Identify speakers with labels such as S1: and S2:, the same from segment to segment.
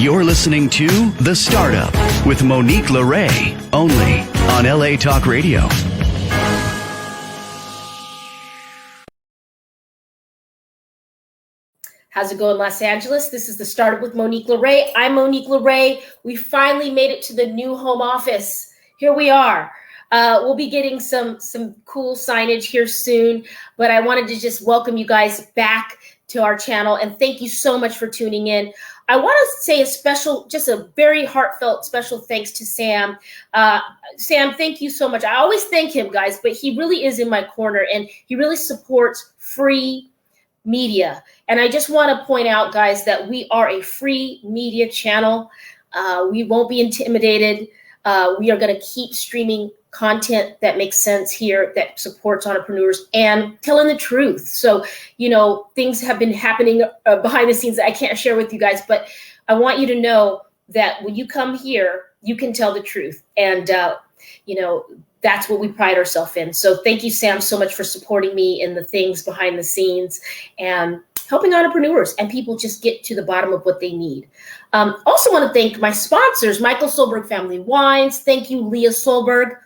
S1: You're listening to The Startup with Monique LeRae, only on LA Talk Radio.
S2: How's it going, Los Angeles? This is The Startup with Monique LeRae. I'm Monique LeRae. We finally made it to the new home office. Here we are. We'll be getting some cool signage here soon, but I wanted to just welcome you guys back to our channel, and thank you so much for tuning in. I want to say just a very heartfelt special thanks to Sam. Sam, thank you so much. I always thank him, guys, but he really is in my corner, and he really supports free media. And I just want to point out, guys, that we are a free media channel. We won't be intimidated. We are going to keep streaming content that makes sense here, that supports entrepreneurs and telling the truth. So, things have been happening behind the scenes that I can't share with you guys, but I want you to know that when you come here, you can tell the truth. And, that's what we pride ourselves in. So thank you, Sam, so much for supporting me in the things behind the scenes and helping entrepreneurs and people just get to the bottom of what they need. Also want to thank my sponsors, Michael Solberg Family Wines. Thank you, Leah Solberg,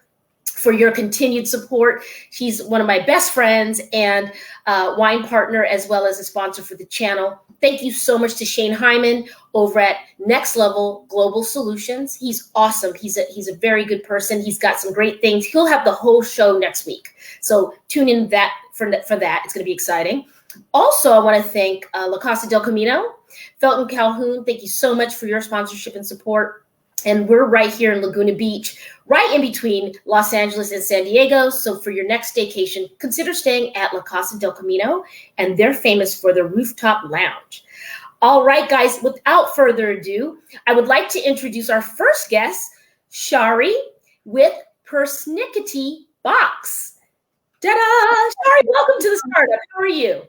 S2: for your continued support. She's one of my best friends and wine partner, as well as a sponsor for the channel. Thank you so much to Shane Hyman over at Next Level Global Solutions. He's awesome. He's a very good person. He's got some great things. He'll have the whole show next week. So tune in for that. It's going to be exciting. Also, I want to thank La Casa del Camino, Felton Calhoun. Thank you so much for your sponsorship and support. And we're right here in Laguna Beach, right in between Los Angeles and San Diego. So for your next staycation, consider staying at La Casa del Camino, and they're famous for their rooftop lounge. All right, guys, without further ado, I would like to introduce our first guest, Shari with Persnickety Box. Ta-da! Shari, welcome to the Startup. How are you?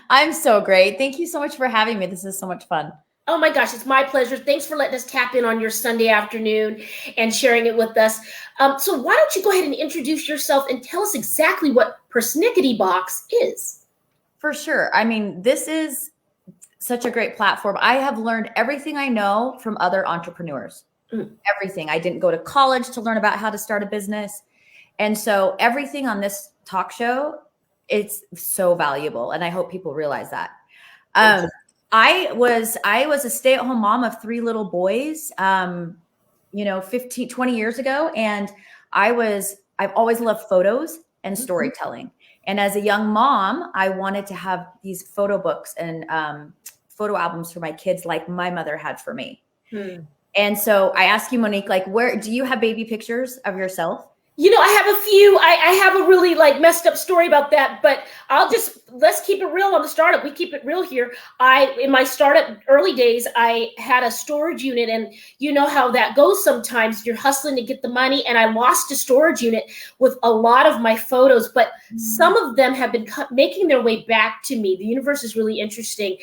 S3: I'm so great. Thank you so much for having me. This is so much fun.
S2: Oh my gosh, it's my pleasure. Thanks for letting us tap in on your Sunday afternoon and sharing it with us. So why don't you go ahead and introduce yourself and tell us exactly what Persnickety Box is?
S3: For sure. I mean, this is such a great platform. I have learned everything I know from other entrepreneurs. Everything. I didn't go to college to learn about how to start a business. And so everything on this talk show, it's so valuable. And I hope people realize that. I was a stay-at-home mom of 3 little boys, 15, 20 years ago. And I've always loved photos and storytelling. And as a young mom, I wanted to have these photo books and photo albums for my kids, like my mother had for me. And so I ask you, Monique, where do you have baby pictures of yourself?
S2: I have a few. I have a really messed up story about that, but let's keep it real on the startup. We keep it real here. In my startup early days, I had a storage unit, and you know how that goes sometimes. You're hustling to get the money, and I lost a storage unit with a lot of my photos, but some of them have been making their way back to me. The universe is really interesting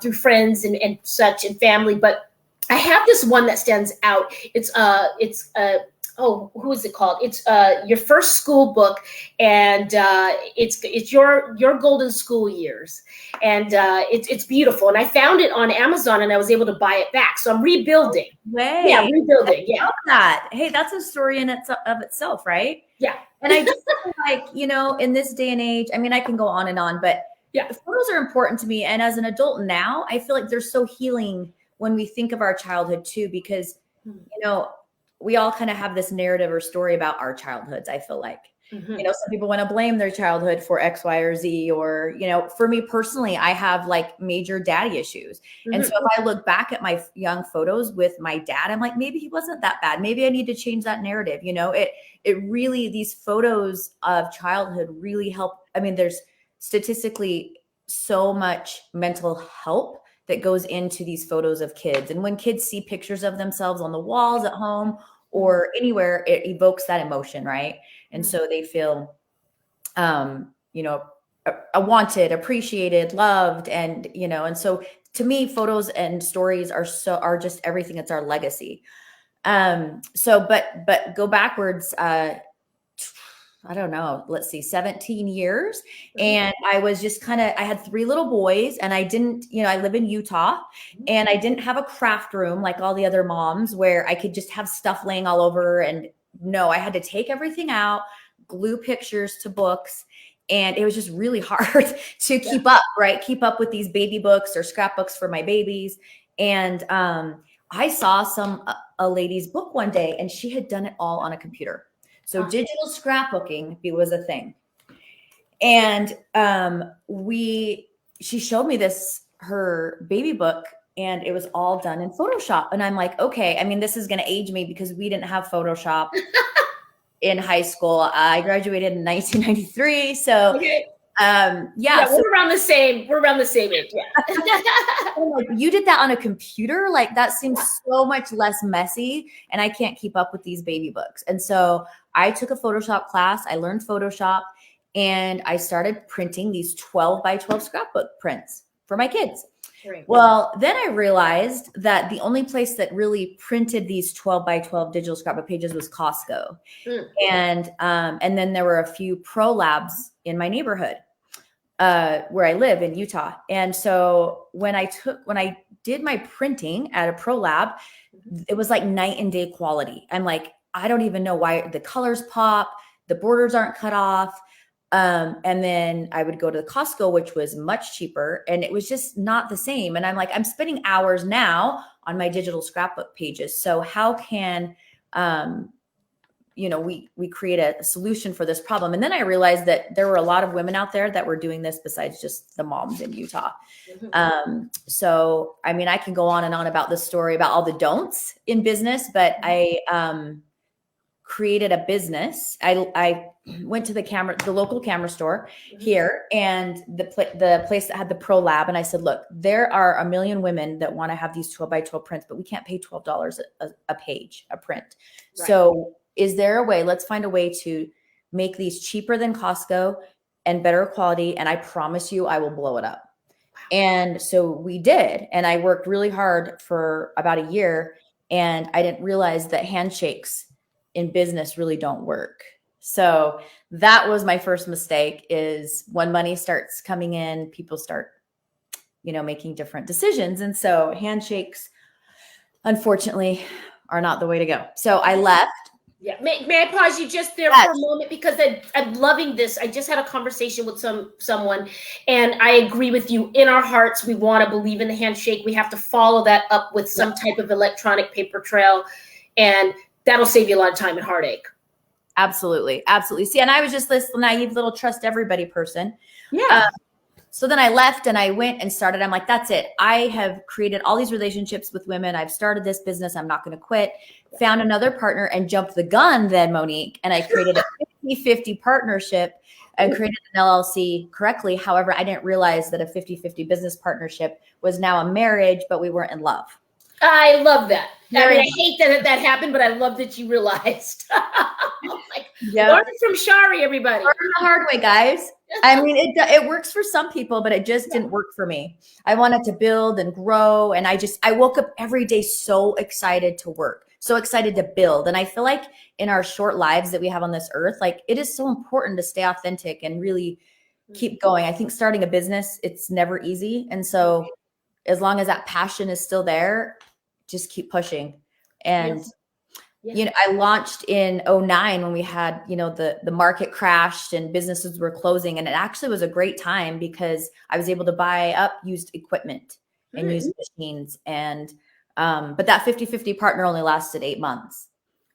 S2: through friends and such and family, but I have this one that stands out. Who is it called? It's your first school book, and it's your golden school years, and it's beautiful. And I found it on Amazon, and I was able to buy it back. So I'm rebuilding. Rebuilding. Yeah,
S3: I love that. Hey, that's a story in of itself, right?
S2: Yeah.
S3: And I just feel in this day and age, I mean, I can go on and on, but yeah, photos are important to me. And as an adult now, I feel like they're so healing when we think of our childhood too, because we all kind of have this narrative or story about our childhoods. I feel like, some people want to blame their childhood for X, Y, or Z, or, for me personally, I have major daddy issues. And so if I look back at my young photos with my dad, I'm like, maybe he wasn't that bad. Maybe I need to change that narrative. It really, these photos of childhood really help. I mean, there's statistically so much mental help that goes into these photos of kids. And when kids see pictures of themselves on the walls at home or anywhere, it evokes that emotion, right? And so they feel, wanted, appreciated, loved, and, and so to me, photos and stories are just everything. It's our legacy. But go backwards, I don't know, let's see, 17 years. And I was just I had 3 little boys, and I didn't, I live in Utah, and I didn't have a craft room like all the other moms where I could just have stuff laying all over. And no, I had to take everything out, glue pictures to books. And it was just really hard to keep up, right? Keep up with these baby books or scrapbooks for my babies. And I saw a lady's book one day, and she had done it all on a computer. So digital scrapbooking was a thing. And she showed me her baby book, and it was all done in Photoshop. And I'm like, okay, I mean, this is going to age me because we didn't have Photoshop in high school. I graduated in 1993. So
S2: okay.
S3: Yeah,
S2: we're around the same age. Yeah.
S3: Like, you did that on a computer? Like, that seems so much less messy, and I can't keep up with these baby books. And so I took a Photoshop class. I learned Photoshop, and I started printing these 12 by 12 scrapbook prints for my kids.
S2: Right.
S3: Well, then I realized that the only place that really printed these 12 by 12 digital scrapbook pages was Costco. And then there were a few pro labs in my neighborhood where I live in Utah. And so when I did my printing at a pro lab, it was like night and day quality. I'm like, I don't even know why the colors pop, the borders aren't cut off. And then I would go to the Costco, which was much cheaper, and it was just not the same. And I'm like, I'm spending hours now on my digital scrapbook pages. So how can, we create a solution for this problem? And then I realized that there were a lot of women out there that were doing this besides just the moms in Utah. So, I mean, I can go on and on about this story about all the don'ts in business, but I, created a business. I went to the local camera store here, and the place that had the pro lab. And I said, look, there are a million women that want to have these 12 by 12 prints, but we can't pay $12 a page, a print. Right. So is there a way? Let's find a way to make these cheaper than Costco and better quality. And I promise you, I will blow it up. Wow. And so we did. And I worked really hard for about a year, and I didn't realize that handshakes in business really don't work. So that was my first mistake, is when money starts coming in, people start, making different decisions. And so handshakes, unfortunately, are not the way to go. So I left.
S2: Yeah. May I pause you just there for a moment, because I'm loving this. I just had a conversation with someone, and I agree with you. In our hearts, we want to believe in the handshake. We have to follow that up with some type of electronic paper trail, and that'll save you a lot of time and heartache.
S3: Absolutely. Absolutely. See, and I was just this naive little trust everybody person.
S2: Yeah.
S3: So then I left and I went and started. I'm like, that's it. I have created all these relationships with women. I've started this business. I'm not going to quit. Found another partner and jumped the gun then, Monique. And I created a 50-50 partnership and created an LLC correctly. However, I didn't realize that a 50-50 business partnership was now a marriage, but we weren't in love.
S2: I love that. I hate that happened, but I love that you realized. Learn from Shari, everybody.
S3: Learn the hard way, guys. I mean, it works for some people, but it just didn't work for me. I wanted to build and grow, and I woke up every day so excited to work, so excited to build. And I feel like in our short lives that we have on this earth, like, it is so important to stay authentic and really keep going. I think starting a business, it's never easy. And so as long as that passion is still there, just keep pushing. And, I launched in 2009 when we had, the market crashed and businesses were closing. And it actually was a great time because I was able to buy up used equipment and used machines. And, but that 50-50 partner only lasted 8 months.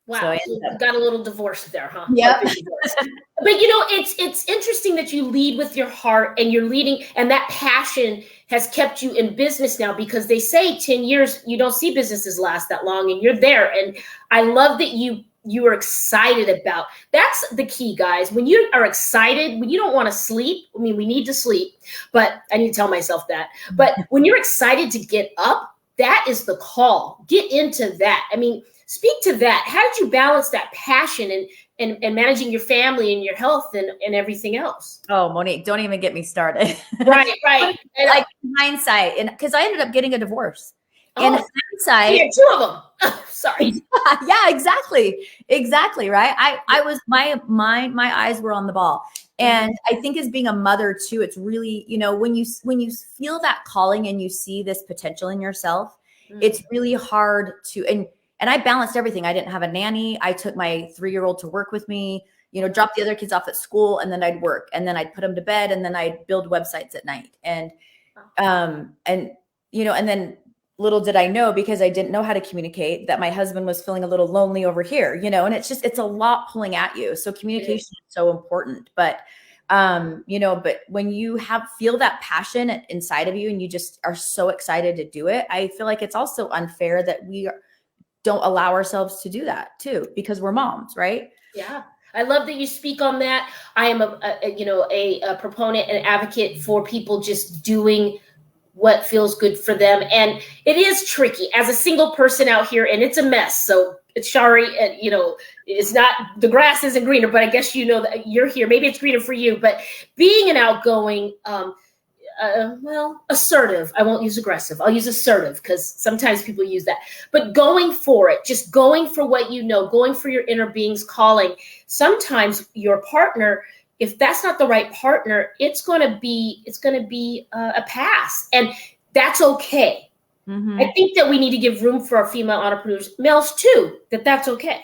S2: Wow. So you got a little divorce there, huh?
S3: Yeah.
S2: But it's interesting that you lead with your heart, and you're leading, and that passion has kept you in business now, because they say 10 years, you don't see businesses last that long, and you're there. And I love that you are excited about. That's the key, guys. When you are excited, when you don't want to sleep, I mean, we need to sleep, but I need to tell myself that. But when you're excited to get up, that is the call. Get into that. I mean, speak to that. How did you balance that passion and managing your family and your health and everything else?
S3: Oh, Monique, don't even get me started.
S2: Right.
S3: Like, hindsight, and because I ended up getting a divorce, In
S2: Oh,
S3: hindsight,
S2: yeah, two of them. Sorry.
S3: yeah, exactly, right. I was my eyes were on the ball, and I think as being a mother too, it's really, when you feel that calling and you see this potential in yourself, it's really hard to, and I balanced everything. I didn't have a nanny. I took my 3-year-old to work with me, dropped the other kids off at school, and then I'd work, and then I'd put them to bed, and then I'd build websites at night, and and then little did I know, because I didn't know how to communicate, that my husband was feeling a little lonely over here, and it's a lot pulling at you. So communication is so important. But, but when you feel that passion inside of you and you just are so excited to do it, I feel like it's also unfair that we don't allow ourselves to do that too, because we're moms, right?
S2: Yeah. I love that you speak on that. I am a proponent and advocate for people just doing what feels good for them. And it is tricky as a single person out here, and it's a mess. So it's Shari, and it's not, the grass isn't greener, but I guess that you're here. Maybe it's greener for you, but being an outgoing, assertive, I won't use aggressive, I'll use assertive, because sometimes people use that, but going for it, just going for what going for your inner being's calling. Sometimes your partner, if that's not the right partner, it's going to be a pass, and that's okay. I think that we need to give room for our female entrepreneurs, males too, that's okay.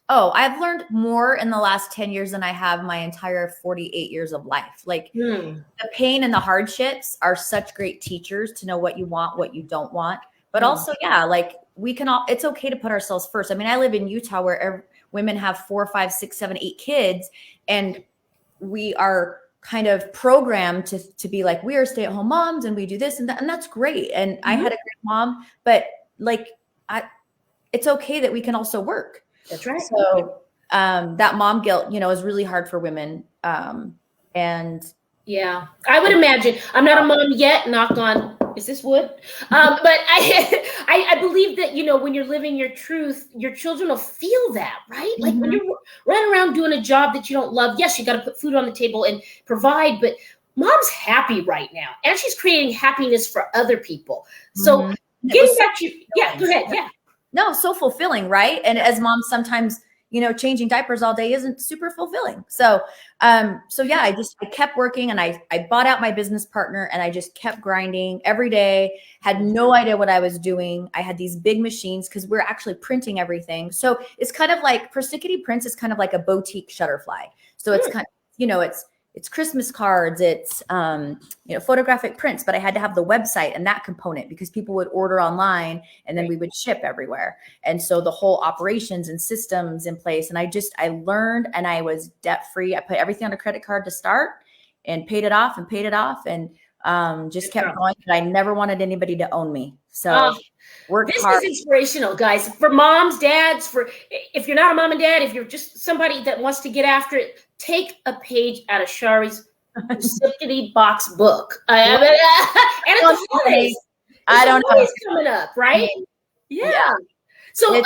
S3: Oh, I've learned more in the last 10 years than I have my entire 48 years of life. Like the pain and the hardships are such great teachers to know what you want, what you don't want. But also, like it's okay to put ourselves first. I mean, I live in Utah where women have 4, 5, 6, 7, 8 kids, and we are kind of programmed to be like, we are stay-at-home moms and we do this and that, and that's great. And I had a great mom, but it's okay that we can also work.
S2: That's right.
S3: So that mom guilt, is really hard for women. And
S2: yeah, I would imagine. I'm not a mom yet, knock on, is this wood? But I believe that, when you're living your truth, your children will feel that, right? Like when you're running around doing a job that you don't love, yes, you got to put food on the table and provide, but mom's happy right now, and she's creating happiness for other people. So getting back to go ahead. Yeah.
S3: No, so fulfilling, right? And as moms, sometimes, changing diapers all day isn't super fulfilling. So yeah, I kept working, and I bought out my business partner, and I just kept grinding every day, had no idea what I was doing. I had these big machines because we're actually printing everything. So it's kind of like Persnickety Prints is kind of like a boutique Shutterfly. So it's kind of, it's Christmas cards, it's, photographic prints, but I had to have the website and that component because people would order online and then we would ship everywhere. And so the whole operations and systems in place. And I learned, and I was debt free. I put everything on a credit card to start and paid it off and just kept going. But I never wanted anybody to own me. So
S2: this is inspirational, guys, for moms, dads, if you're not a mom and dad, if you're just somebody that wants to get after it, take a page out of Shari's Persnickety box book. And it's the holidays. I don't know. It's coming up, right? Yeah. So,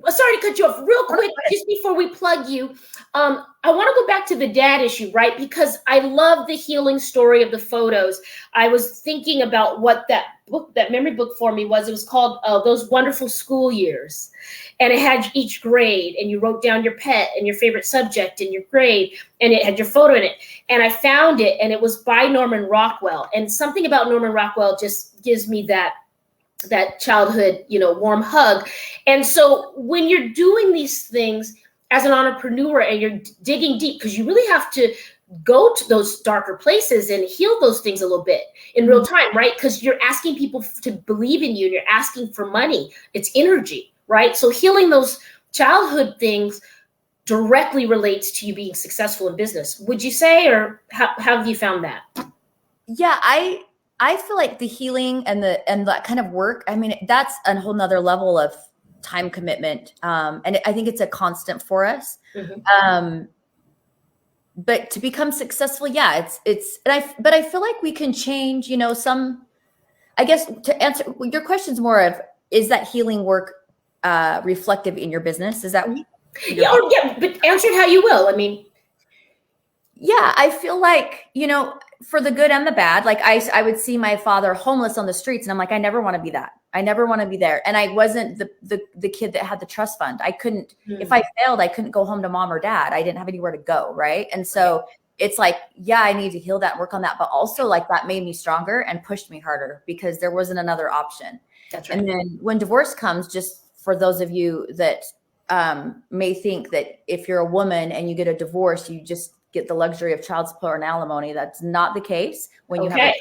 S2: sorry to cut you off real quick, just before we plug you. I want to go back to the dad issue, right? Because I love the healing story of the photos. I was thinking about what that memory book for me was. It was called Those Wonderful School Years. And it had each grade, and you wrote down your pet and your favorite subject and your grade, and it had your photo in it. And I found it, and it was by Norman Rockwell. And something about Norman Rockwell just gives me that childhood, warm hug. And so when you're doing these things as an entrepreneur and you're digging deep, because you really have to go to those darker places and heal those things a little bit in real time, right? Because you're asking people to believe in you, and you're asking for money. It's energy, right? So healing those childhood things directly relates to you being successful in business, would you say? Or how have you found that?
S3: Yeah, I feel like the healing and that kind of work, I mean, that's a whole nother level of time commitment. And I think it's a constant for us. But to become successful, yeah, but I feel like we can change, I guess to answer your question's more of, is that healing work reflective in your business? Is that?
S2: Yeah, but answer it how you will. I mean.
S3: Yeah, I feel like, for the good and the bad. Like I would see my father homeless on the streets and I'm like, I never want to be that. I never want to be there. And I wasn't the kid that had the trust fund. I couldn't, if I failed, I couldn't go home to mom or dad. I didn't have anywhere to go. Right. And so it's like, yeah, I need to heal that and work on that. But also like that made me stronger and pushed me harder because there wasn't another option.
S2: That's right.
S3: And then when divorce comes, just for those of you that may think that if you're a woman and you get a divorce, you just get the luxury of child support and alimony. That's not the case when you have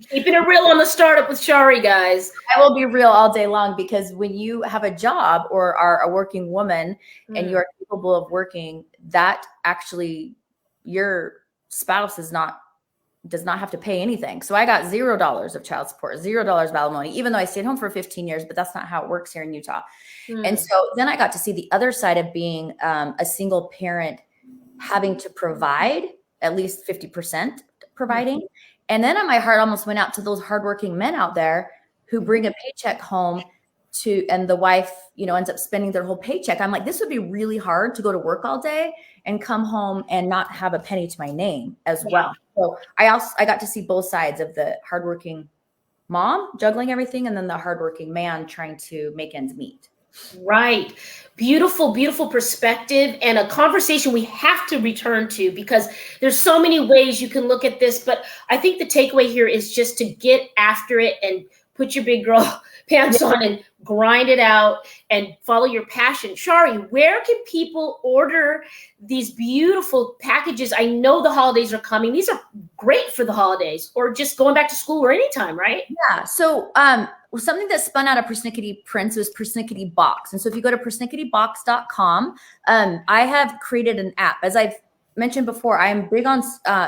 S2: keeping it real on the startup with Shari, guys.
S3: I will be real all day long because when you have a job or are a working woman and you are capable of working, that actually your spouse does not have to pay anything. So I got $0 of child support, $0 of alimony, even though I stayed home for 15 years, but that's not how it works here in Utah. And so then I got to see the other side of being a single parent having to provide at least 50% providing. And then my heart almost went out to those hardworking men out there who bring a paycheck home and the wife, ends up spending their whole paycheck. I'm like, this would be really hard to go to work all day and come home and not have a penny to my name as well. So I got to see both sides of the hardworking mom juggling everything and then the hardworking man trying to make ends meet.
S2: Right. Beautiful, beautiful perspective and a conversation we have to return to because there's so many ways you can look at this. But I think the takeaway here is just to get after it and put your big girl pants on and grind it out and follow your passion. Shari, where can people order these beautiful packages? I know the holidays are coming. These are great for the holidays or just going back to school or anytime, right?
S3: Yeah. So something that spun out of Persnickety Prints was Persnickety Box. And so if you go to persnicketybox.com, I have created an app. As I've mentioned before, I am big on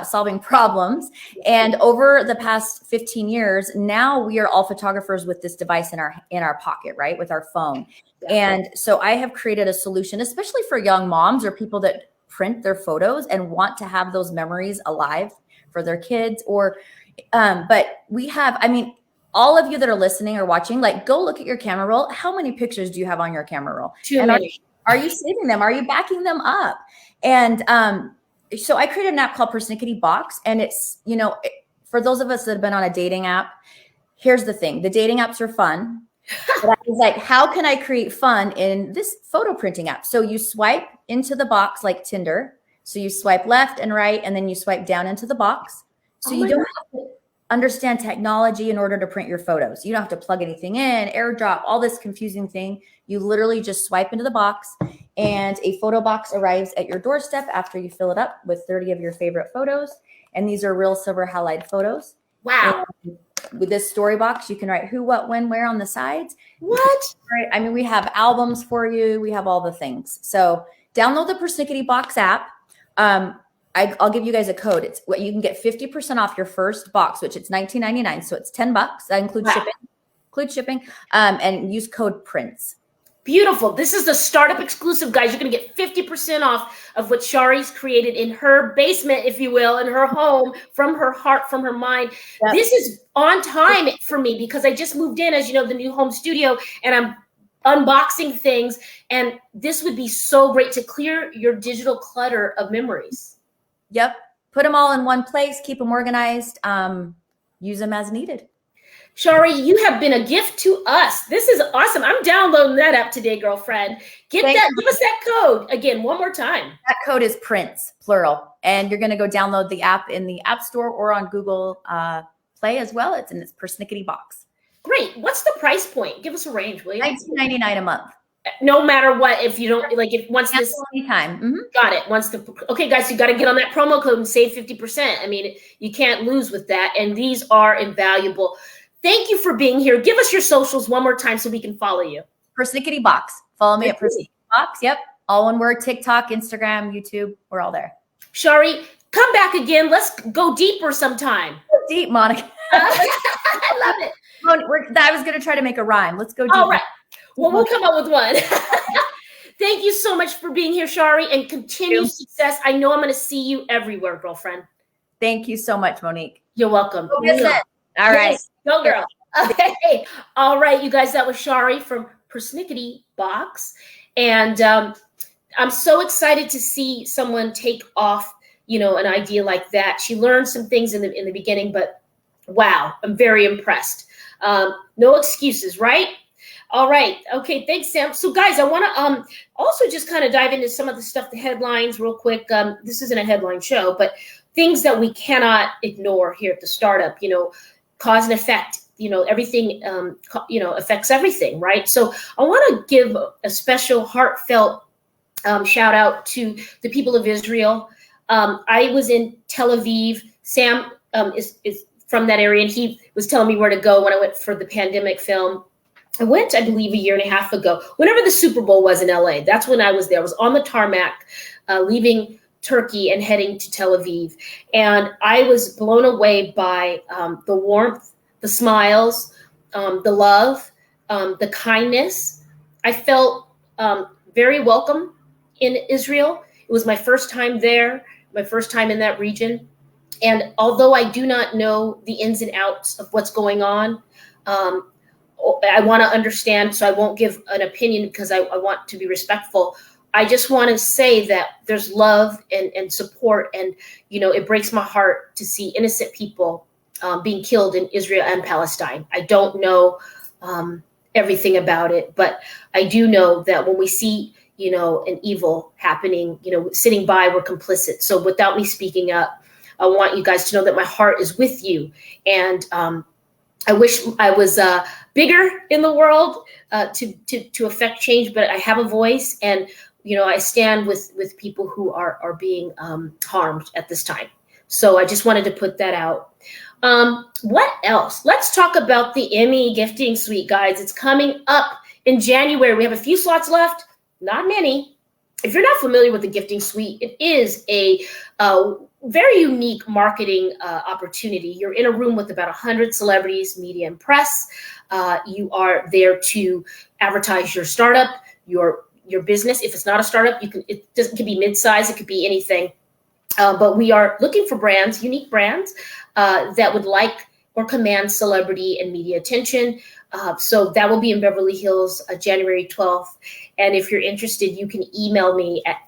S3: solving problems. And over the past 15 years, now we are all photographers with this device in our pocket, right? With our phone. And so I have created a solution, especially for young moms or people that print their photos and want to have those memories alive for their kids but we have, all of you that are listening or watching, like go look at your camera roll. How many pictures do you have on your camera roll?
S2: Too many.
S3: Are you saving them? Are you backing them up? And so I created an app called Persnickety Box. And it's, for those of us that have been on a dating app, here's the thing. The dating apps are fun. But I was like, how can I create fun in this photo printing app? So you swipe into the box like Tinder. So you swipe left and right, and then you swipe down into the box. So you don't have to understand technology in order to print your photos. You don't have to plug anything in, airdrop, all this confusing thing. You literally just swipe into the box and a photo box arrives at your doorstep after you fill it up with 30 of your favorite photos. And these are real silver halide photos.
S2: Wow.
S3: And with this story box, you can write who, what, when, where on the sides.
S2: What?
S3: We have albums for you. We have all the things. So download the Persnickety Box app. I'll give you guys a code. It's what you can get 50% off your first box, which it's $19.99. So it's $10. That includes shipping. And use code PRINCE.
S2: Beautiful. This is the startup exclusive, guys. You're going to get 50% off of what Shari's created in her basement, if you will, in her home, from her heart, from her mind. Yep. This is on time for me because I just moved in, as you know, the new home studio, and I'm unboxing things. And this would be so great to clear your digital clutter of memories.
S3: Yep. Put them all in one place. Keep them organized. Use them as needed.
S2: Shari, you have been a gift to us. This is awesome. I'm downloading that app today, girlfriend. Give us that code again, one more time.
S3: That code is PRINCE, plural. And you're going to go download the app in the App Store or on Google Play as well. It's in this Persnickety Box.
S2: Great. What's the price point? Give us a range, will you?
S3: $19.99 a month.
S2: No matter what, if you don't like, if once this
S3: anytime. Mm-hmm.
S2: Got it. Okay, guys, you got to get on that promo code and save 50%. You can't lose with that. And these are invaluable. Thank you for being here. Give us your socials one more time so we can follow you.
S3: Persnickety Box. Follow me at Persnickety Box. Yep. All one word. TikTok, Instagram, YouTube. We're all there.
S2: Shari, come back again. Let's go deeper sometime.
S3: Go deep, Monica.
S2: I love it.
S3: I was going to try to make a rhyme. Let's go deep.
S2: All right. Well, we'll come up with one. Thank you so much for being here, Shari, and continued success. I know I'm going to see you everywhere, girlfriend.
S3: Thank you so much, Monique.
S2: You're welcome.
S3: All right.
S2: Go, girl. Okay. All right, you guys, that was Shari from Persnickety Box. And I'm so excited to see someone take off, an idea like that. She learned some things in the beginning, but wow, I'm very impressed. No excuses, right? All right. Okay. Thanks, Sam. So guys, I want to also just kind of dive into some of the stuff, the headlines real quick. This isn't a headline show, but things that we cannot ignore here at the Startup, cause and effect, everything, affects everything, right? So I want to give a special heartfelt shout out to the people of Israel. I was in Tel Aviv. Sam is from that area, and he was telling me where to go when I went for the pandemic film. I went, I believe, a year and a half ago, whenever the Super Bowl was in LA. That's when I was there. I was on the tarmac, leaving Turkey and heading to Tel Aviv. And I was blown away by the warmth, the smiles, the love, the kindness. I felt very welcome in Israel. It was my first time there, my first time in that region. And although I do not know the ins and outs of what's going on, I want to understand, so I won't give an opinion because I want to be respectful. I just want to say that there's love and support, and it breaks my heart to see innocent people being killed in Israel and Palestine. I don't know everything about it, but I do know that when we see an evil happening, sitting by, we're complicit. So without me speaking up, I want you guys to know that my heart is with you, and I wish I was bigger in the world to affect change, but I have a voice, and I stand with people who are being harmed at this time. So I just wanted to put that out. What else? Let's talk about the Emmy Gifting Suite, guys. It's coming up in January. We have a few slots left, not many. If you're not familiar with the Gifting Suite, it is a very unique marketing opportunity. You're in a room with about 100 celebrities, media, and press. You are there to advertise your startup, your business. If it's not a startup, it can be mid-size, it could be anything. But we are looking for brands, unique brands that would like or command celebrity and media attention. So that will be in Beverly Hills, January 12th. And if you're interested, you can email me at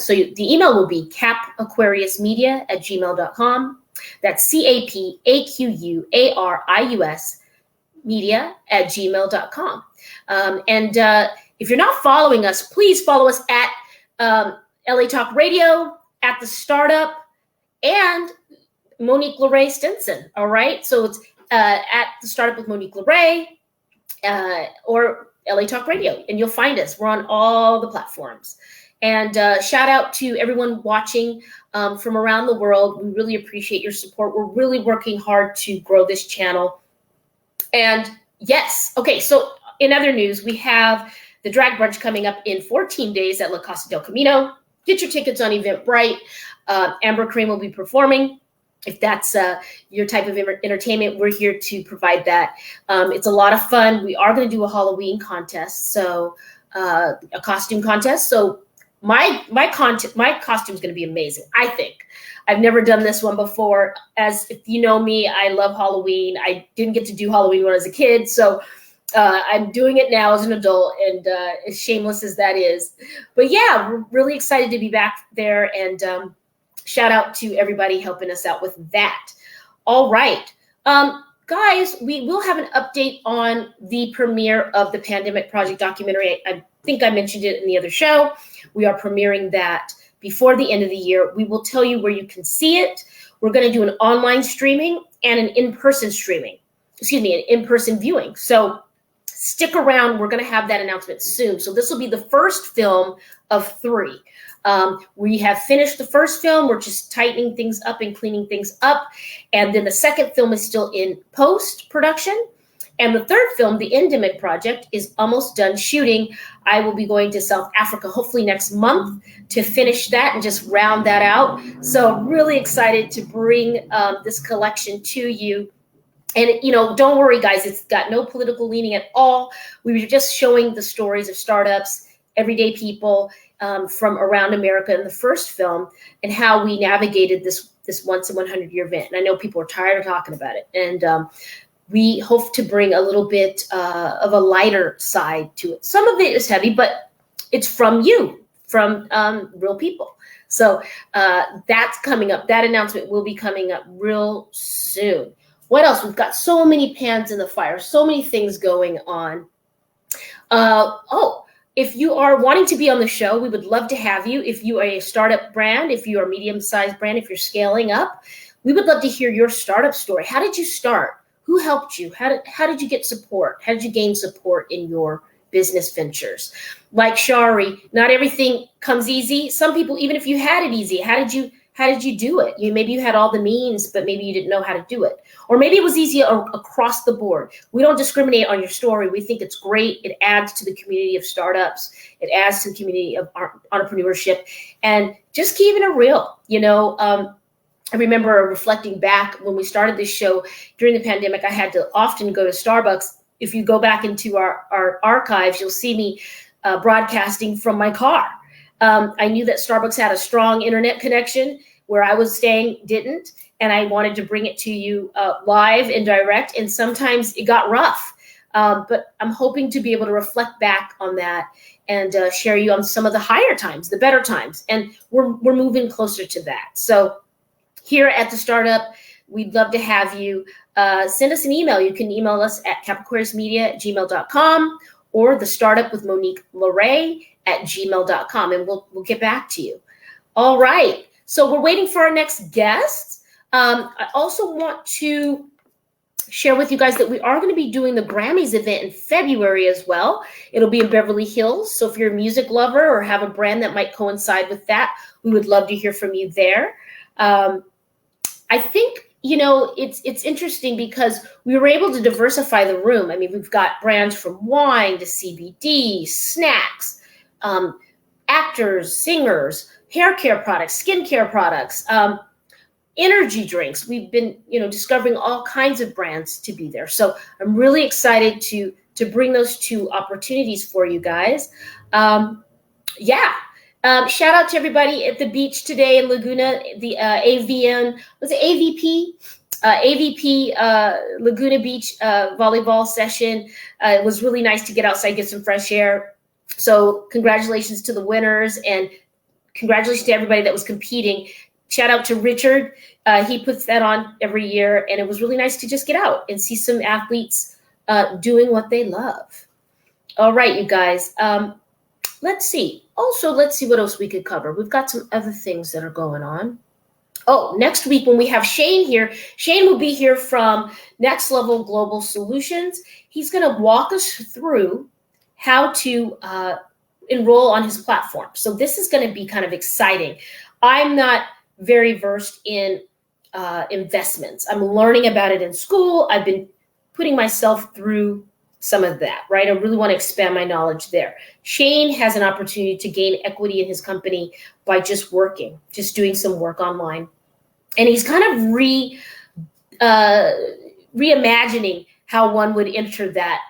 S2: the email will be capaquariusmedia@gmail.com. That's CAPAQUARIUS media@gmail.com. And if you're not following us, please follow us at LA Talk Radio, at the Startup, and Monique LeRae Stinson. All right. So it's at the Startup with Monique LeRae or LA Talk Radio, and you'll find us. We're on all the platforms. And shout out to everyone watching from around the world. We really appreciate your support. We're really working hard to grow this channel. And yes, okay, so in other news, we have the Drag Brunch coming up in 14 days at La Casa del Camino. Get your tickets on Eventbrite. Amber Cream will be performing. If that's your type of entertainment, we're here to provide that. It's a lot of fun. We are going to do a Halloween contest, so a costume contest. So my costume is going to be amazing, I think. I've never done this one before. As if you know me, I love Halloween. I didn't get to do Halloween when I was a kid, so I'm doing it now as an adult, and as shameless as that is. But yeah, we're really excited to be back there, and shout out to everybody helping us out with that. All right. Guys, we will have an update on the premiere of the Pandemic Project documentary. I think I mentioned it in the other show. We are premiering that before the end of the year. We will tell you where you can see it. We're going to do an online streaming and an in-person viewing. So stick around. We're going to have that announcement soon. So this will be the first film of 3. We have finished the first film. We're just tightening things up and cleaning things up. And then the second film is still in post-production. And the third film, The Endemic Project, is almost done shooting. I will be going to South Africa hopefully next month to finish that and just round that out. So really excited to bring this collection to you. And, don't worry, guys, it's got no political leaning at all. We were just showing the stories of startups, everyday people from around America in the first film, and how we navigated this once in 100-year event. And I know people are tired of talking about it. And we hope to bring a little bit of a lighter side to it. Some of it is heavy, but it's from you, from real people. So that's coming up. That announcement will be coming up real soon. What else? We've got so many pans in the fire, so many things going on. If you are wanting to be on the show, we would love to have you. If you are a startup brand, if you are a medium-sized brand, if you're scaling up, we would love to hear your startup story. How did you start? Who helped you? How did you get support? How did you gain support in your business ventures? Like Shari, not everything comes easy. Some people, even if you had it easy, how did you do it? Maybe you had all the means, but maybe you didn't know how to do it. Or maybe it was easy across the board. We don't discriminate on your story. We think it's great. It adds to the community of startups. It adds to the community of entrepreneurship. And just keeping it real. I remember reflecting back when we started this show during the pandemic, I had to often go to Starbucks. If you go back into our archives, you'll see me broadcasting from my car. I knew that Starbucks had a strong internet connection. Where I was staying didn't, and I wanted to bring it to you live and direct, and sometimes it got rough. But I'm hoping to be able to reflect back on that and share you on some of the higher times, the better times, and we're moving closer to that. So here at the Startup, we'd love to have you. Send us an email. You can email us at capricorusmedia@gmail.com or the Startup with Monique LeRae @gmail.com, and we'll get back to you. All right. So we're waiting for our next guest. I also want to share with you guys that we are going to be doing the Grammys event in February as well. It'll be in Beverly Hills. So if you're a music lover or have a brand that might coincide with that, we would love to hear from you there. I think, it's interesting because we were able to diversify the room. I mean, we've got brands from wine to CBD, snacks, actors, singers, hair care products, skin care products, energy drinks. We've been, discovering all kinds of brands to be there. So I'm really excited to bring those two opportunities for you guys. Shout out to everybody at the beach today in Laguna, the AVP Laguna Beach volleyball session. It was really nice to get outside, get some fresh air. So congratulations to the winners and congratulations to everybody that was competing. Shout out to Richard. He puts that on every year, and it was really nice to just get out and see some athletes doing what they love. All right, you guys. Let's see. Also, let's see what else we could cover. We've got some other things that are going on. Oh, next week when we have Shane here, Shane will be here from Next Level Global Solutions. He's going to walk us through how to enroll on his platform. So this is going to be kind of exciting. I'm not very versed in investments. I'm learning about it in school. I've been putting myself through some of that, right? I really want to expand my knowledge there. Shane has an opportunity to gain equity in his company by just doing some work online. And he's kind of reimagining how one would enter that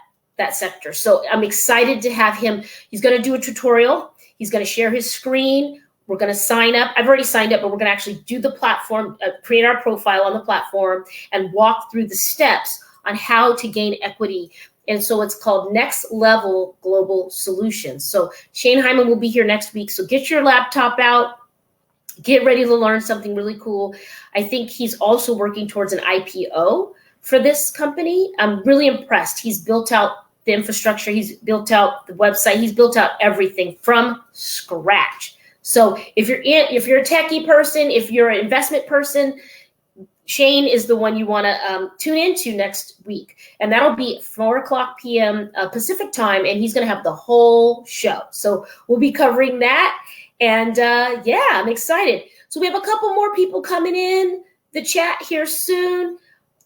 S2: sector. So I'm excited to have him. He's going to do a tutorial. He's going to share his screen. We're going to sign up. I've already signed up, but we're going to actually do the platform, create our profile on the platform and walk through the steps on how to gain equity. And so it's called Next Level Global Solutions. So Shane Hyman will be here next week. So get your laptop out, get ready to learn something really cool. I think he's also working towards an IPO for this company. I'm really impressed. He's built out the infrastructure. He's built out the website. He's built out everything from scratch. So if you're a techie person, if you're an investment person, Shane is the one you want to tune into next week. And that'll be 4:00 p.m. Pacific time. And he's going to have the whole show. So we'll be covering that. And I'm excited. So we have a couple more people coming in the chat here soon.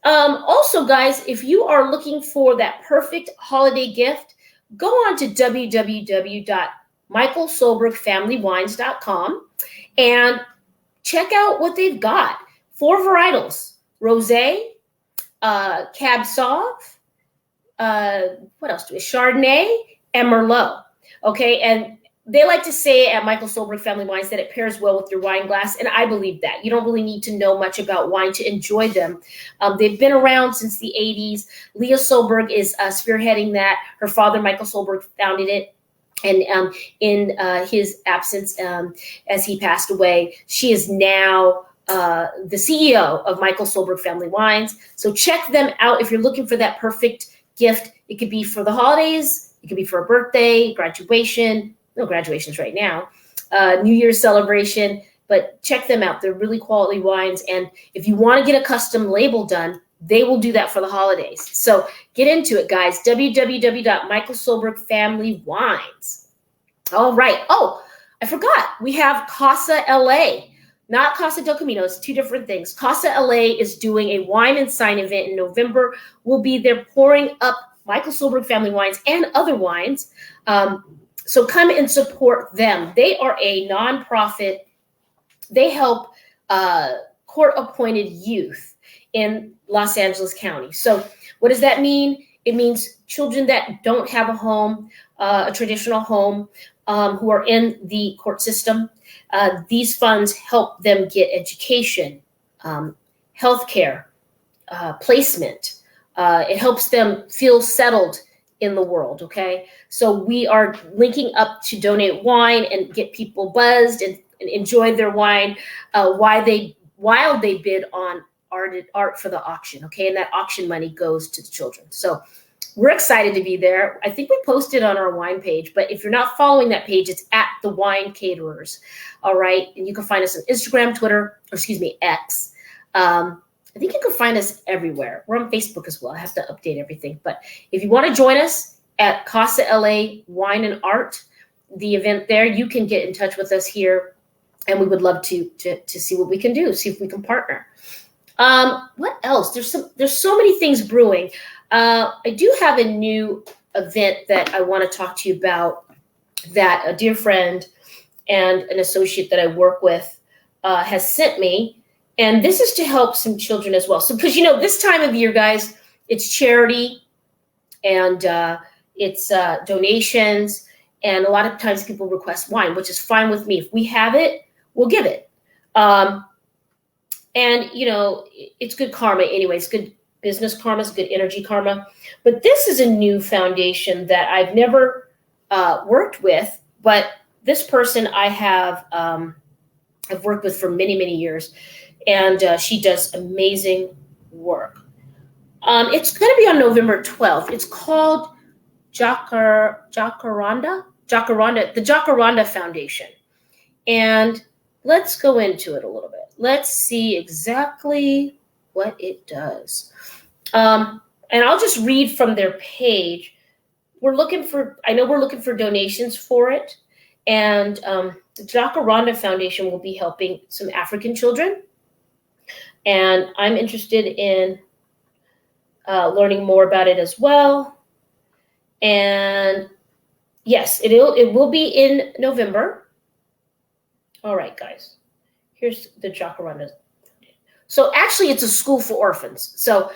S2: Also, guys, if you are looking for that perfect holiday gift, go on to www.michaelsolbergfamilywines.com and check out what they've got. 4 varietals: Rosé, Cab Sauv, what else do we have? Chardonnay, and Merlot. Okay, and they like to say at Michael Solberg Family Wines that it pairs well with your wine glass, and I believe that. You don't really need to know much about wine to enjoy them. They've been around since the 80s. Leah Solberg is spearheading that. Her father, Michael Solberg, founded it. And in his absence, as he passed away, she is now the CEO of Michael Solberg Family Wines. So check them out if you're looking for that perfect gift. It could be for the holidays. It could be for a birthday, graduation. No graduations right now. New Year's celebration. But check them out. They're really quality wines. And if you want to get a custom label done, they will do that for the holidays. So get into it, guys. www.michaelsolbergfamilywines. All right. Oh, I forgot. We have Casa LA, not Casa del Camino. It's two different things. Casa LA is doing a wine and sign event in November. We'll be there pouring up Michael Solberg Family Wines and other wines. So come and support them. They are a nonprofit. They help court-appointed youth in Los Angeles County. So what does that mean? It means children that don't have a home, a traditional home, who are in the court system. These funds help them get education, healthcare, placement. It helps them feel settled in the world, okay? So we are linking up to donate wine and get people buzzed and enjoy their wine while they bid on art for the auction, okay? And that auction money goes to the children. So we're excited to be there. I think we posted on our wine page, but if you're not following that page, it's at The Wine Caterers, all right? And you can find us on Instagram, Twitter, X. I think you can find us everywhere. We're on Facebook as well. I have to update everything. But if you want to join us at Casa LA Wine and Art, the event there, you can get in touch with us here, and we would love to see what we can do, see if we can partner. What else? There's so many things brewing. I do have a new event that I want to talk to you about that a dear friend and an associate that I work with has sent me. And this is to help some children as well. So, because, this time of year, guys, it's charity and it's donations. And a lot of times people request wine, which is fine with me. If we have it, we'll give it. And, it's good karma anyway. It's good business karma. It's good energy karma. But this is a new foundation that I've never worked with. But this person I have I've worked with for many, many years. And she does amazing work. It's going to be on November 12th. It's called Jacaranda, the Jacaranda Foundation. And let's go into it a little bit. Let's see exactly what it does. And I'll just read from their page. I know we're looking for donations for it. And the Jacaranda Foundation will be helping some African children. And I'm interested in learning more about it as well. And yes, it will be in November. All right, guys. Here's the Jacaranda. So actually, it's a school for orphans. So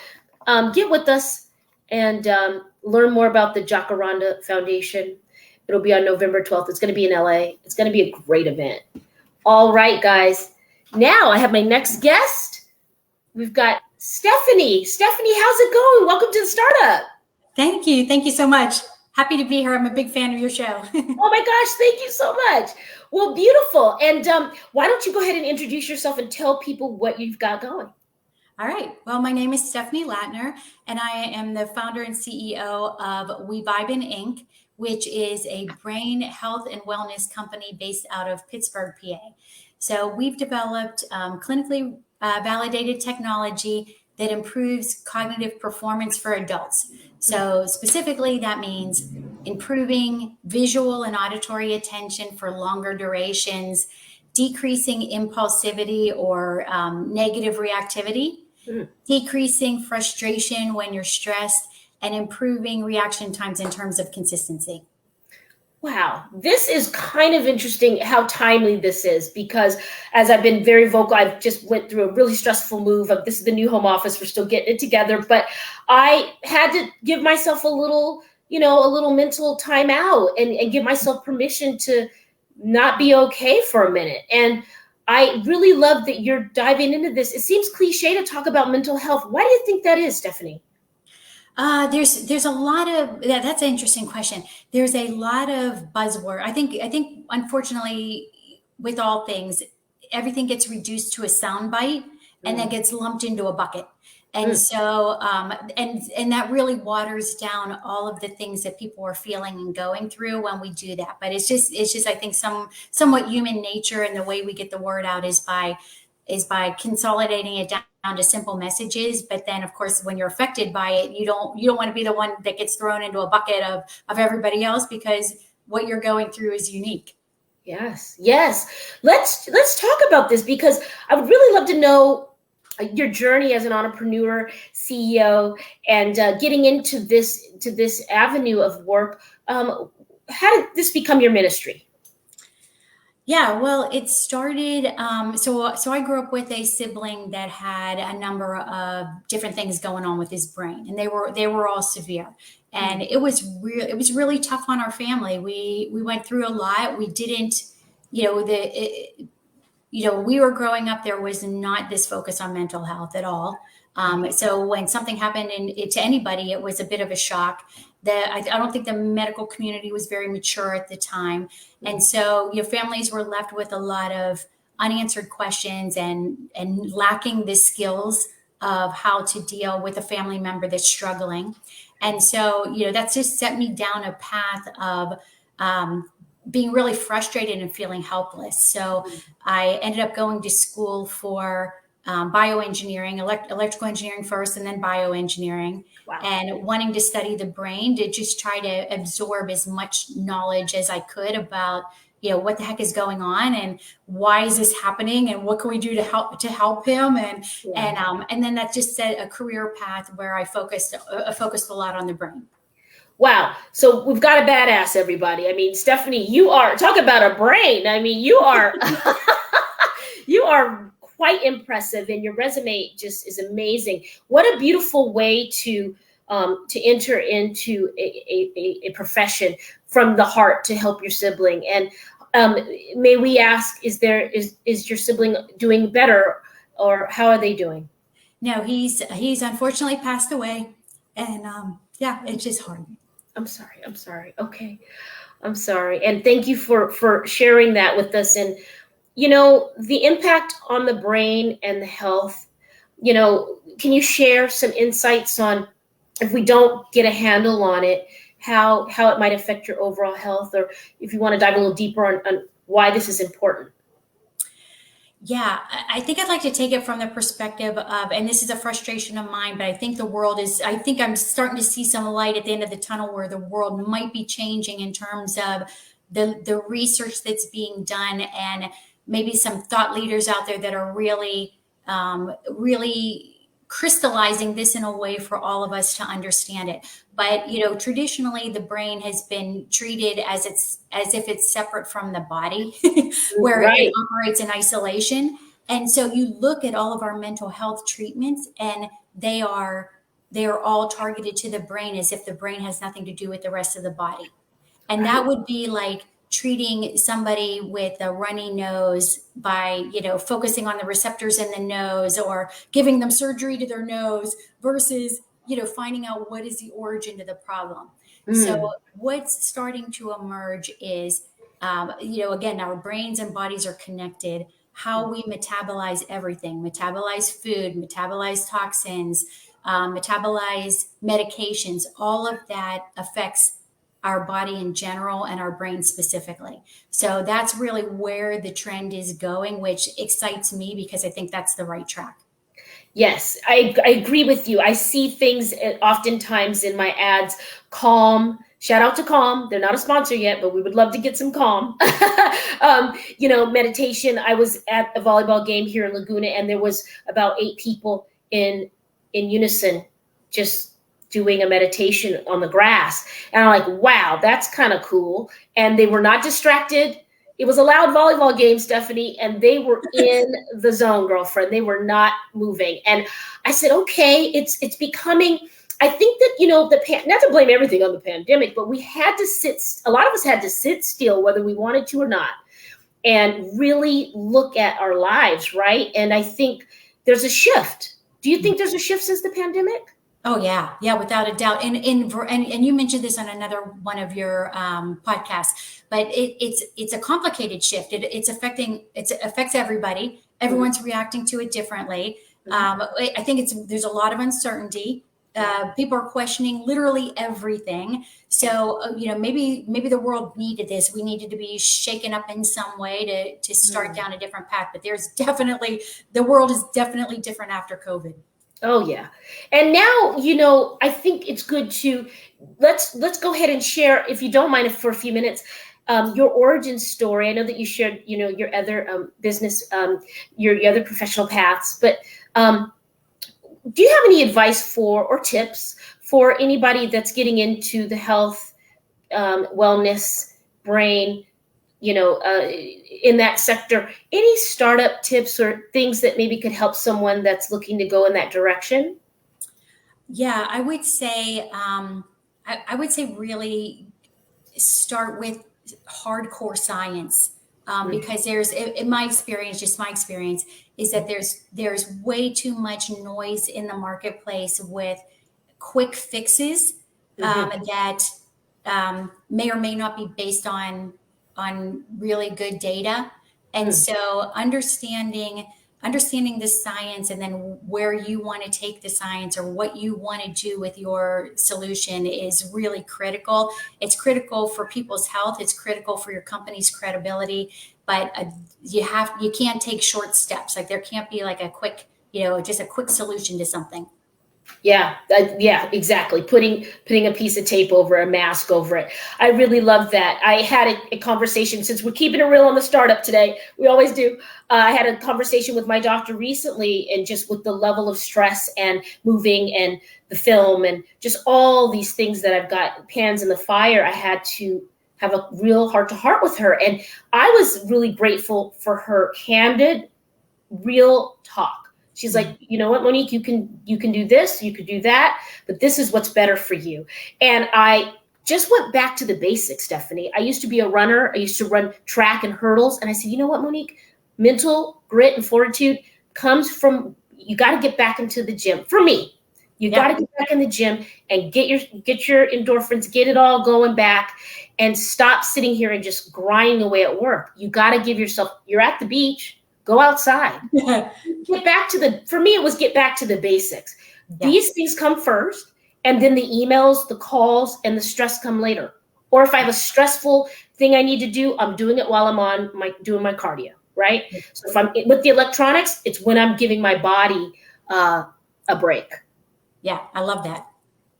S2: get with us and learn more about the Jacaranda Foundation. It'll be on November 12th. It's going to be in LA. It's going to be a great event. All right, guys. Now I have my next guest. We've got Stephanie. Stephanie, how's it going? Welcome to the Startup.
S4: Thank you. Thank you so much. Happy to be here. I'm a big fan of your show.
S2: Oh my gosh, thank you so much. Well, beautiful. And why don't you go ahead and introduce yourself and tell people what you've got going?
S4: All right. Well, my name is Stephanie Latner, and I am the founder and CEO of We Vibin Inc., which is a brain health and wellness company based out of Pittsburgh, PA. So we've developed clinically validated technology that improves cognitive performance for adults. So specifically, that means improving visual and auditory attention for longer durations, decreasing impulsivity or negative reactivity, decreasing frustration when you're stressed, and improving reaction times in terms of consistency.
S2: Wow, this is kind of interesting how timely this is, because as I've been very vocal, I've just went through a really stressful move of this is the new home office. We're still getting it together, but I had to give myself a little mental time out and give myself permission to not be okay for a minute. And I really love that you're diving into this. It seems cliche to talk about mental health. Why do you think that is, Stephanie?
S4: There's a lot of that's an interesting question. There's a lot of buzzword. I think unfortunately with all things, everything gets reduced to a sound bite and then gets lumped into a bucket. And so and that really waters down all of the things that people are feeling and going through when we do that. But it's just I think somewhat human nature, and the way we get the word out is by consolidating it down to simple messages. But then of course when you're affected by it, you don't want to be the one that gets thrown into a bucket of everybody else, because what you're going through is unique.
S2: Yes, yes. Let's talk about this, because I would really love to know your journey as an entrepreneur, CEO, and getting into this avenue of work. How did this become your ministry?
S4: Yeah, well, it started. So I grew up with a sibling that had a number of different things going on with his brain, and they were all severe, and it was really tough on our family. We went through a lot. We didn't, you know, we were growing up, there was not this focus on mental health at all. So when something happened to anybody, it was a bit of a shock. I don't think the medical community was very mature at the time. And so your families were left with a lot of unanswered questions and lacking the skills of how to deal with a family member that's struggling. And so, that's just set me down a path of being really frustrated and feeling helpless. So I ended up going to school for bioengineering, electrical engineering first, and then bioengineering.
S2: Wow.
S4: And wanting to study the brain, to just try to absorb as much knowledge as I could about, what the heck is going on, and why is this happening, and what can we do to help him, and then that just set a career path where I focused a lot on the brain.
S2: Wow. So we've got a badass, everybody. I mean, Stephanie, you are, talk about a brain. I mean, you are, you are quite impressive, and your resume just is amazing. What a beautiful way to enter into a profession from the heart to help your sibling. And may we ask, is your sibling doing better, or how are they doing?
S4: No, he's unfortunately passed away, and yeah, it's just hard.
S2: I'm sorry. Okay. I'm sorry. And thank you for sharing that with us. And, the impact on the brain and the health, can you share some insights on, if we don't get a handle on it, how it might affect your overall health, or if you want to dive a little deeper on why this is important?
S4: Yeah, I think I'd like to take it from the perspective of, and this is a frustration of mine, but I think I think I'm starting to see some light at the end of the tunnel, where the world might be changing in terms of the research that's being done, and maybe some thought leaders out there that are really crystallizing this in a way for all of us to understand it. But traditionally the brain has been treated as if it's separate from the body, where
S2: Right.
S4: it operates in isolation. And so you look at all of our mental health treatments, and they are all targeted to the brain, as if the brain has nothing to do with the rest of the body. And that would be like treating somebody with a runny nose by, focusing on the receptors in the nose, or giving them surgery to their nose, versus, finding out what is the origin to the problem. So what's starting to emerge is, again, our brains and bodies are connected. How we metabolize everything, metabolize food, metabolize toxins, metabolize medications, all of that affects our body in general and our brain specifically. So that's really where the trend is going, which excites me, because I think that's the right track.
S2: Yes, I agree with you. I see things oftentimes in my ads. Calm, shout out to Calm. They're not a sponsor yet, but we would love to get some Calm. Meditation. I was at a volleyball game here in Laguna, and there was about 8 people in unison, just doing a meditation on the grass. And I'm like, wow, that's kind of cool. And they were not distracted. It was a loud volleyball game, Stephanie, and they were in the zone, girlfriend. They were not moving. And I said, okay, it's becoming, I think that, not to blame everything on the pandemic, but a lot of us had to sit still, whether we wanted to or not, and really look at our lives, right? And I think there's a shift. Do you think there's a shift since the pandemic?
S4: Oh yeah, without a doubt. And you mentioned this on another one of your podcasts, but it's a complicated shift. It affects everybody. Everyone's reacting to it differently. I think there's a lot of uncertainty. People are questioning literally everything. So maybe the world needed this. We needed to be shaken up in some way to start down a different path. But the world is definitely different after COVID.
S2: Oh yeah. And now, I think it's good to let's go ahead and share, if you don't mind, for a few minutes, your origin story. I know that you shared, your other business, your other professional paths, but do you have any advice or tips for anybody that's getting into the health, wellness, brain, in that sector? Any startup tips or things that maybe could help someone that's looking to go in that direction?
S4: Yeah, I would say I would say really start with hardcore science, because in my experience, just my experience, is that there's way too much noise in the marketplace with quick fixes that may or may not be based on really good data. And so understanding the science, and then where you want to take the science or what you want to do with your solution is really critical. It's critical for people's health. It's critical for your company's credibility. But you can't take short steps. Like there can't be like a quick, just a quick solution to something.
S2: Yeah, exactly. Putting a piece of tape over a mask over it. I really love that. I had a conversation, since we're keeping it real on the startup today. We always do. I had a conversation with my doctor recently, and just with the level of stress and moving and the film and just all these things that I've got pans in the fire, I had to have a real heart-to-heart with her. And I was really grateful for her candid, real talk. She's like, you know what, Monique, you can do this, you could do that, but this is what's better for you. And I just went back to the basics, Stephanie. I used to be a runner. I used to run track and hurdles. And I said, you know what, Monique, mental grit and fortitude comes from, you got to get back into the gym. For me, you got to get back in the gym and get your endorphins, get it all going back, and stop sitting here and just grinding away at work. You got to give yourself, you're at the beach, go outside. For me, it was get back to the basics. Yeah. These things come first, and then the emails, the calls, and the stress come later. Or if I have a stressful thing I need to do, I'm doing it while I'm doing my cardio, right? So if I'm with the electronics, it's when I'm giving my body a break.
S4: Yeah, I love that.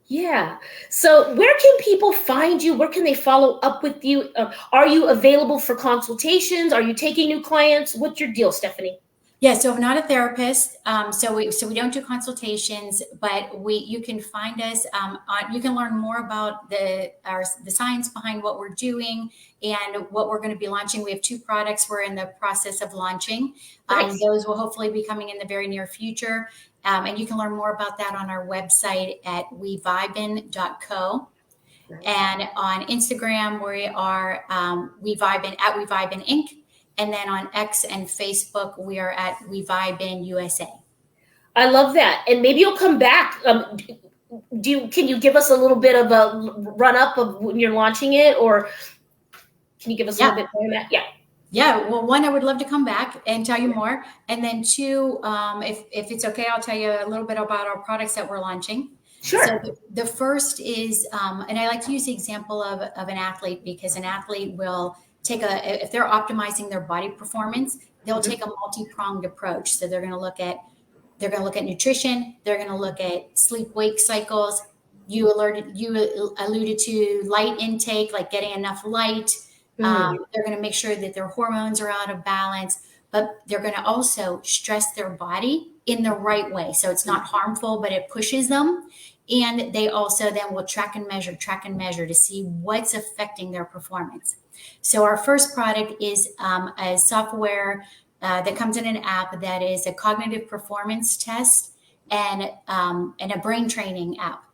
S2: Yeah. So where can people find you? Where can they follow up with you? Are you available for consultations? Are you taking new clients? What's your deal, Stephanie?
S4: Yeah, so I'm not a therapist, so we don't do consultations, but you can find us you can learn more about the science behind what we're doing and what we're going to be launching. We have 2 products we're in the process of launching. Nice. Those will hopefully be coming in the very near future. And you can learn more about that on our website at wevibin.co. Nice. And on Instagram, we are WeVibin at WeVibin Inc. And then on X and Facebook, we are at WeVibin USA.
S2: I love that. And maybe you'll come back. Can you give us a little bit of a run up of when you're launching it, or can you give us a little bit more on that? Yeah.
S4: Yeah. Well, 1, I would love to come back and tell you more. And then 2, if it's okay, I'll tell you a little bit about our products that we're launching.
S2: Sure.
S4: So the first is, and I like to use the example of an athlete, because an athlete will if they're optimizing their body performance, they'll take a multi-pronged approach. So they're going to look at nutrition. They're going to look at sleep-wake cycles. You alluded to light intake, like getting enough light. They're going to make sure that their hormones are out of balance, but they're going to also stress their body in the right way. So it's not harmful, but it pushes them. And they also then will track and measure to see what's affecting their performance. So our first product is a software that comes in an app that is a cognitive performance test and a brain training app.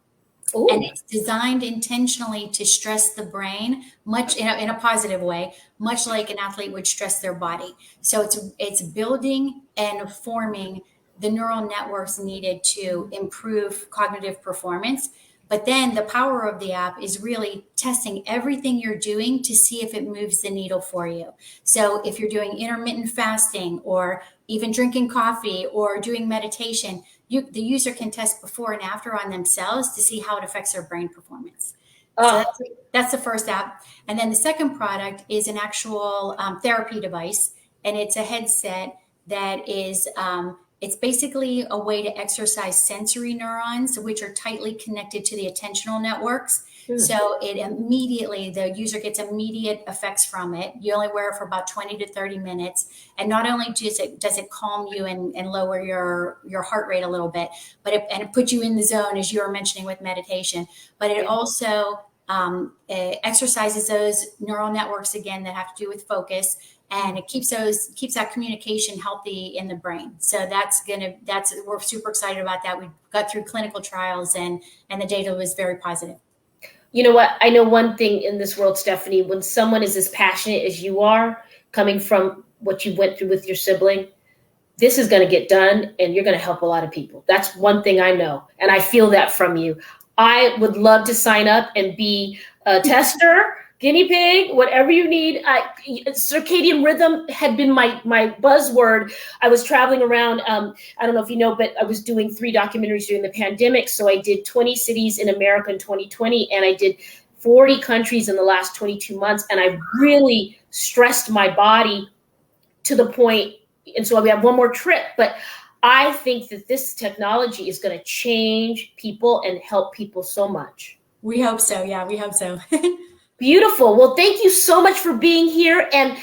S4: Ooh. And it's designed intentionally to stress the brain much in a positive way, much like an athlete would stress their body. So it's building and forming the neural networks needed to improve cognitive performance. But then the power of the app is really testing everything you're doing to see if it moves the needle for you. So if you're doing intermittent fasting or even drinking coffee or doing meditation, the user can test before and after on themselves to see how it affects their brain performance. So that's the first app. And then the second product is an actual therapy device. And it's a headset that is, it's basically a way to exercise sensory neurons, which are tightly connected to the attentional networks. So it immediately, the user gets immediate effects from it. You only wear it for about 20 to 30 minutes. And not only does it calm you and lower your heart rate a little bit, but it puts you in the zone, as you were mentioning with meditation, but it also it exercises those neural networks again that have to do with focus, and it keeps that communication healthy in the brain. So we're super excited about that. We got through clinical trials and the data was very positive.
S2: You know what? I know one thing in this world, Stephanie, when someone is as passionate as you are, coming from what you went through with your sibling, this is going to get done and you're going to help a lot of people. That's one thing I know. And I feel that from you. I would love to sign up and be a tester, guinea pig, whatever you need. Circadian rhythm had been my buzzword. I was traveling around, I don't know if you know, but I was doing 3 documentaries during the pandemic. So I did 20 cities in America in 2020, and I did 40 countries in the last 22 months. And I really stressed my body to the point, and so we have one more trip, but I think that this technology is going to change people and help people so much.
S4: We hope so. Yeah, we hope so.
S2: Beautiful. Well, thank you so much for being here, and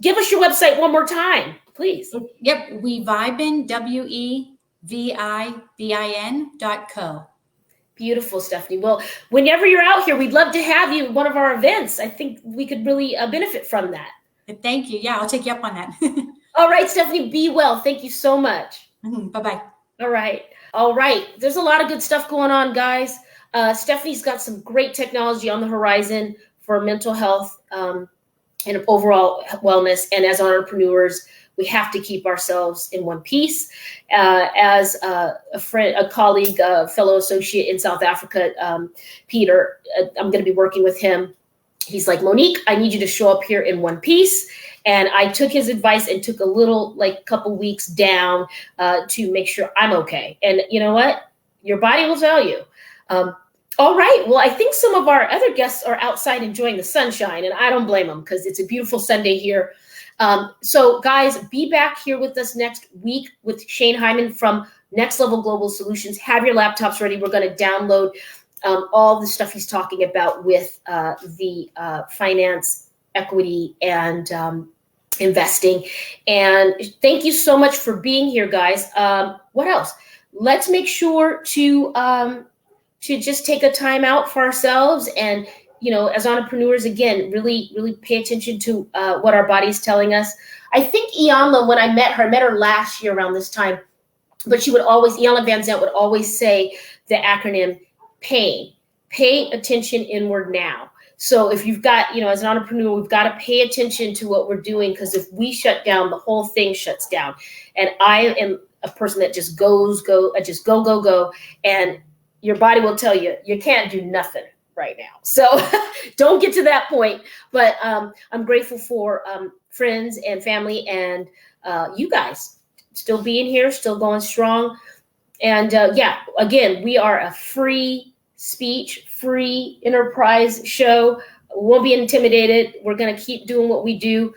S2: give us your website one more time, please.
S4: Yep. Wevibin, WEVIBIN.co.
S2: Beautiful, Stephanie. Well, whenever you're out here, we'd love to have you at one of our events. I think we could really benefit from that.
S4: Thank you. Yeah, I'll take you up on that.
S2: All right, Stephanie, be well. Thank you so much.
S4: Bye-bye.
S2: All right. There's a lot of good stuff going on, guys. Stephanie's got some great technology on the horizon for mental health and overall wellness. And as entrepreneurs, we have to keep ourselves in one piece. As a friend, a colleague, a fellow associate in South Africa, Peter, I'm going to be working with him. He's like, Monique, I need you to show up here in one piece. And I took his advice and took a little, couple weeks down to make sure I'm okay. And you know what? Your body will tell you. All right. Well, I think some of our other guests are outside enjoying the sunshine, and I don't blame them because it's a beautiful Sunday here. So guys, be back here with us next week with Shane Hyman from Next Level Global Solutions. Have your laptops ready. We're going to download all the stuff he's talking about with the finance, equity, and investing. And thank you so much for being here, guys. What else? Let's make sure to just take a time out for ourselves, and as entrepreneurs, again, really pay attention to what our body's telling us. I think Iyanla, when I met her last year around this time, but Iyanla Van Zandt would always say the acronym PAIN, pay attention inward now. So if you've got, as an entrepreneur, we've got to pay attention to what we're doing, because if we shut down, the whole thing shuts down. And I am a person that just go, and your body will tell you, you can't do nothing right now. So don't get to that point. But I'm grateful for friends and family and you guys still being here, still going strong. And again, we are a free speech, free enterprise show. We won't be intimidated. We're going to keep doing what we do.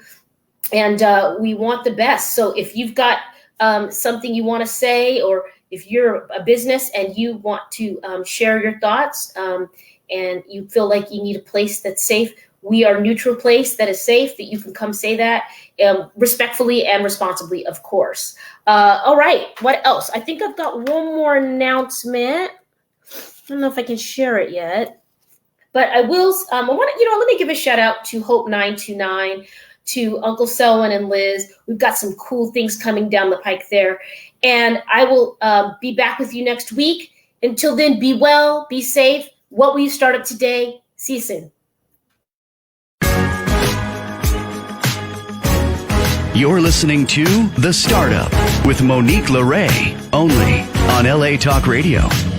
S2: And we want the best. So if you've got something you want to say, or if you're a business and you want to share your thoughts and you feel like you need a place that's safe, we are a neutral place that is safe, that you can come say that respectfully and responsibly, of course. All right. What else? I think I've got one more announcement. I don't know if I can share it yet, but I will. Let me give a shout out to Hope 929, to Uncle Selwyn and Liz. We've got some cool things coming down the pike there. And I will be back with you next week. Until then, be well, be safe. What will you start up today? See you soon.
S1: You're listening to The Startup with Monique LeRae. only on LA Talk Radio.